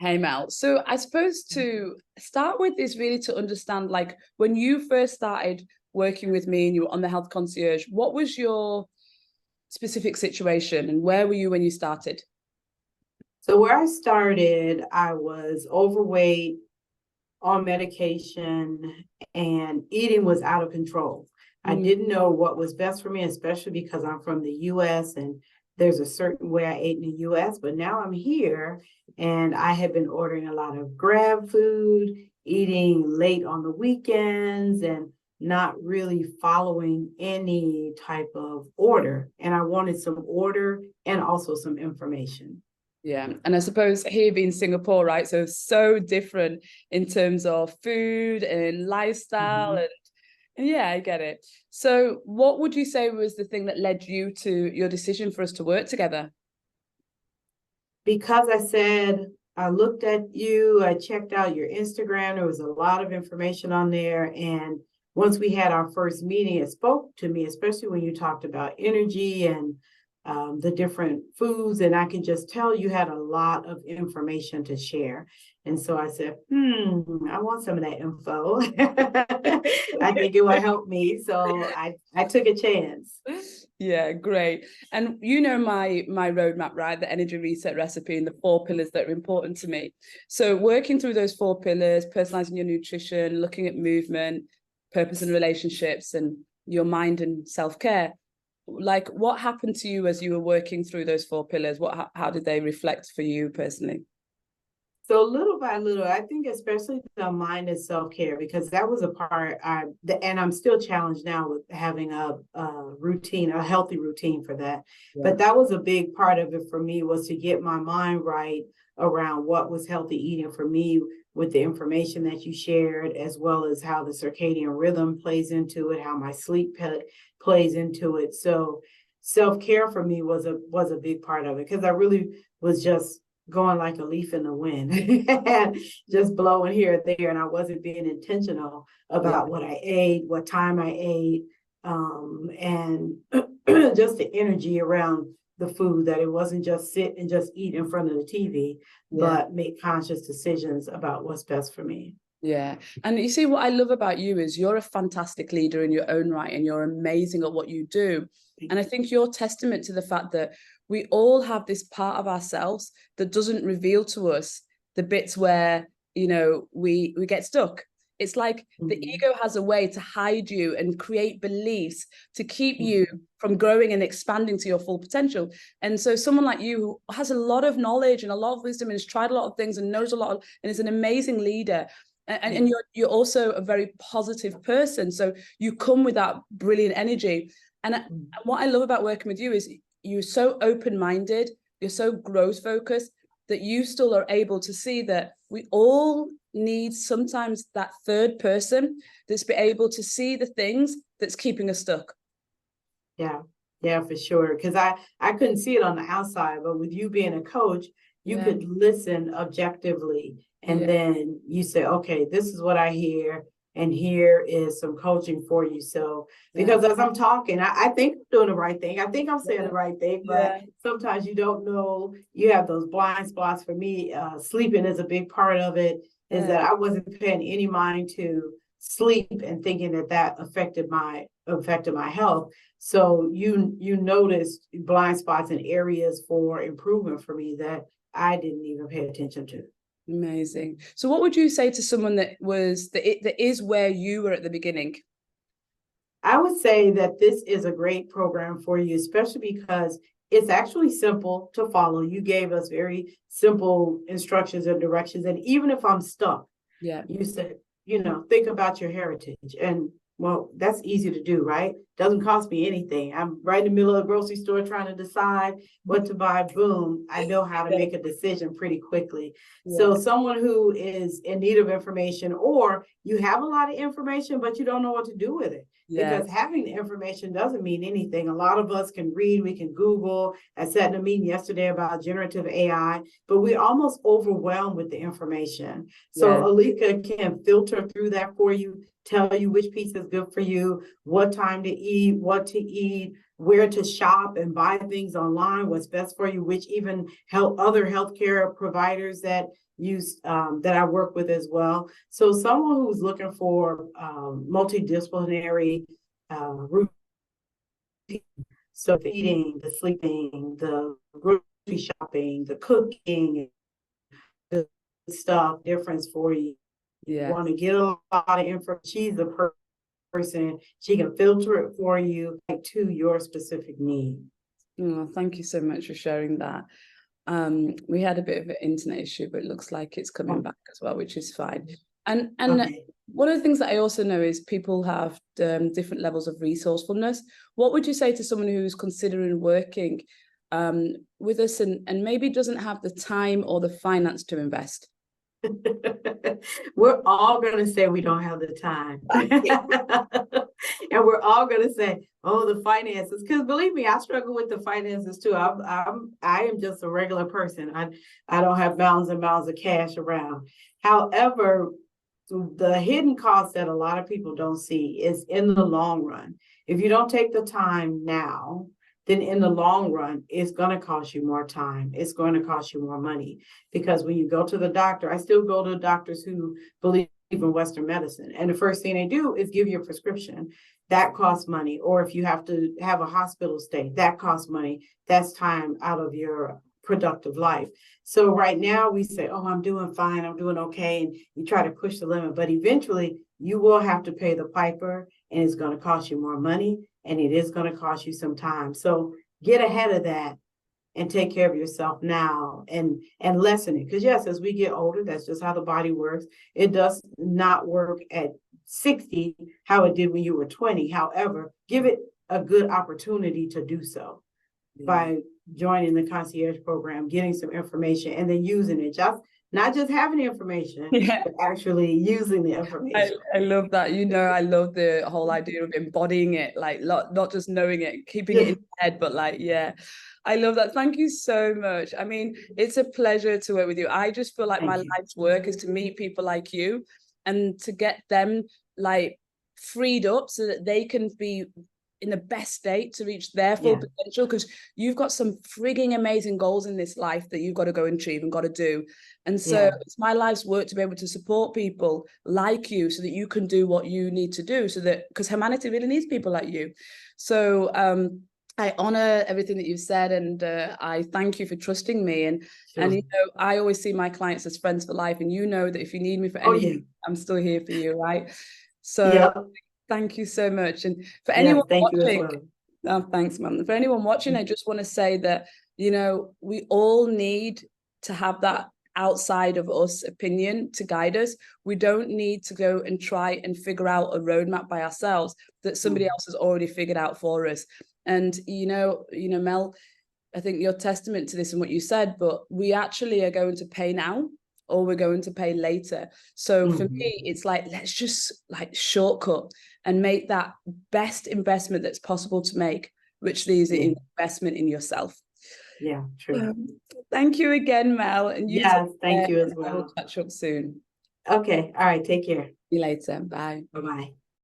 Hey Mel, so I suppose to start with is really to understand, like, when you first started working with me and you were on the health concierge, what was your specific situation and where were you when you started? So where I started, I was overweight, on medication, and eating was out of control. I Mm, didn't know what was best for me, especially because I'm from the US and there's a certain way I ate in the US, but now I'm here and I have been ordering a lot of grab food, eating late on the weekends, and not really following any type of order. And I wanted some order and also some information. yeah, and I suppose here being Singapore, right? So different in terms of food and lifestyle, Mhm. and yeah, I get it. So, what would you say was the thing that led you to your decision for us to work together? Because I said, I looked at you, I checked out your Instagram. There was a lot of information on there. And once we had our first meeting, it spoke to me, especially when you talked about energy and the different foods. And I can just tell you had a lot of information to share. And so I said, I want some of that info. I think it will help me. So I took a chance. Yeah, great. And you know my roadmap, right? The energy reset recipe and the four pillars that are important to me. So working through those four pillars, personalizing your nutrition, looking at movement, purpose and relationships, and your mind and self-care. Like, what happened to you as you were working through those four pillars? How did they reflect for you personally? So little by little, I think especially the mind and self-care, because that was a part and I'm still challenged now with having a routine, a healthy routine for that. Yeah. But that was a big part of it for me, was to get my mind right around what was healthy eating for me, with the information that you shared, as well as how the circadian rhythm plays into it, how my plays into it. So self-care for me was a big part of it, because I really was just going like a leaf in the wind, just blowing here and there. And I wasn't being intentional Yeah. about what I ate, what time I ate, and just the energy around the food, that it wasn't just sit and just eat in front of the TV, Yeah. but make conscious decisions about what's best for me. Yeah. And you see, what I love about you is you're a fantastic leader in your own right and you're amazing at what you do. And I think you're testament to the fact that we all have this part of ourselves that doesn't reveal to us the bits where, we get stuck. It's like the Mhm. ego has a way to hide you and create beliefs to keep you from growing and expanding to your full potential. And so someone like you who has a lot of knowledge and a lot of wisdom and has tried a lot of things and knows a lot and is an amazing leader, and you're also a very positive person, so you come with that brilliant energy. And what I love about working with you is you're so open-minded, you're so growth focused, that you still are able to see that we all need sometimes that third person that's be able to see the things that's keeping us stuck. Yeah, yeah, for sure. Because I couldn't see it on the outside, but with you being a coach, you Yeah. could listen objectively, and Yeah. then you say, okay, this is what I hear, and here is some coaching for you. So, Yeah. because as I'm talking, I think I'm doing the right thing. I think I'm saying Yeah. the right thing, but Yeah. sometimes you don't know. You have those blind spots. For me, sleeping is a big part of it. Is Yeah. that I wasn't paying any mind to sleep and thinking that that affected my health. So you noticed blind spots and areas for improvement for me that I didn't even pay attention to. Amazing. So what would you say to someone that is where you were at the beginning? I would say that this is a great program for you, especially because it's actually simple to follow. You gave us very simple instructions and directions. And even if I'm stuck, Yeah. you said, think about your heritage. And well, that's easy to do, right? Doesn't cost me anything. I'm right in the middle of the grocery store trying to decide what to buy. Boom, I know how to Yeah. make a decision pretty quickly. Yeah. So someone who is in need of information, or you have a lot of information, but you don't know what to do with it. Yeah. Because having the information doesn't mean anything. A lot of us can read, we can Google. I sat in a meeting yesterday about generative AI, but we're almost overwhelmed with the information. So Yeah. Elika can filter through that for you, tell you which piece is good for you, what time to eat, what to eat, where to shop and buy things online, what's best for you, which even help other healthcare providers that use that I work with as well. So someone who's looking for multidisciplinary routine, so the eating, the sleeping, the grocery shopping, the cooking, the stuff, difference for you. You want to get a lot of information. She's the person, she can filter it for you to your specific need. Oh, thank you so much for sharing that. We had a bit of an internet issue, but it looks like it's coming back as well, which is fine. And Okay. one of the things that I also know is people have different levels of resourcefulness. What would you say to someone who's considering working with us and maybe doesn't have the time or the finance to invest? We're all going to say we don't have the time. And we're all going to say, oh, the finances, because believe me, I struggle with the finances too. I am just a regular person. I don't have mountains and mountains of cash around. However, the hidden cost that a lot of people don't see is in the long run. If you don't take the time now, then in the long run, it's going to cost you more time. It's going to cost you more money. Because when you go to the doctor, I still go to doctors who believe in Western medicine. And the first thing they do is give you a prescription. That costs money. Or if you have to have a hospital stay, that costs money. That's time out of your productive life. So right now we say, oh, I'm doing fine. I'm doing okay. And you try to push the limit. But eventually you will have to pay the piper, and it's going to cost you more money. And it is going to cost you some time. So get ahead of that and take care of yourself now and lessen it. Because yes, as we get older, that's just how the body works. It does not work at 60 how it did when you were 20. However, give it a good opportunity to do so by joining the concierge program, getting some information, and then using it. Just not just having the information, but actually using the information. I love that. You know, I love the whole idea of embodying it, like not just knowing it, keeping it in your head, but like, I love that. Thank you so much. I mean, it's a pleasure to work with you. I just feel like my life's work is to meet people like you and to get them like freed up so that they can be in the best state to reach their full potential, because you've got some frigging amazing goals in this life that you've got to go and achieve and got to do. And so it's my life's work to be able to support people like you so that you can do what you need to do, so that, because humanity really needs people like you. So I honor everything that you've said, and I thank you for trusting me. And you know, I always see my clients as friends for life, and you know that if you need me for anything, I'm still here for you, right? So thank you so much. And for anyone watching, thanks, man. For anyone watching, I just want to say that, you know, we all need to have that outside of us opinion to guide us. We don't need to go and try and figure out a roadmap by ourselves that somebody else has already figured out for us. And, you know, Mel, I think you're testament to this and what you said, but we actually are going to pay now, or we're going to pay later. So for me, it's like, let's just like shortcut and make that best investment that's possible to make, which is an investment in yourself. Yeah, true. Thank you again, Mel. And thank you as well. We'll catch up soon. Okay. All right. Take care. See you later. Bye. Bye-bye.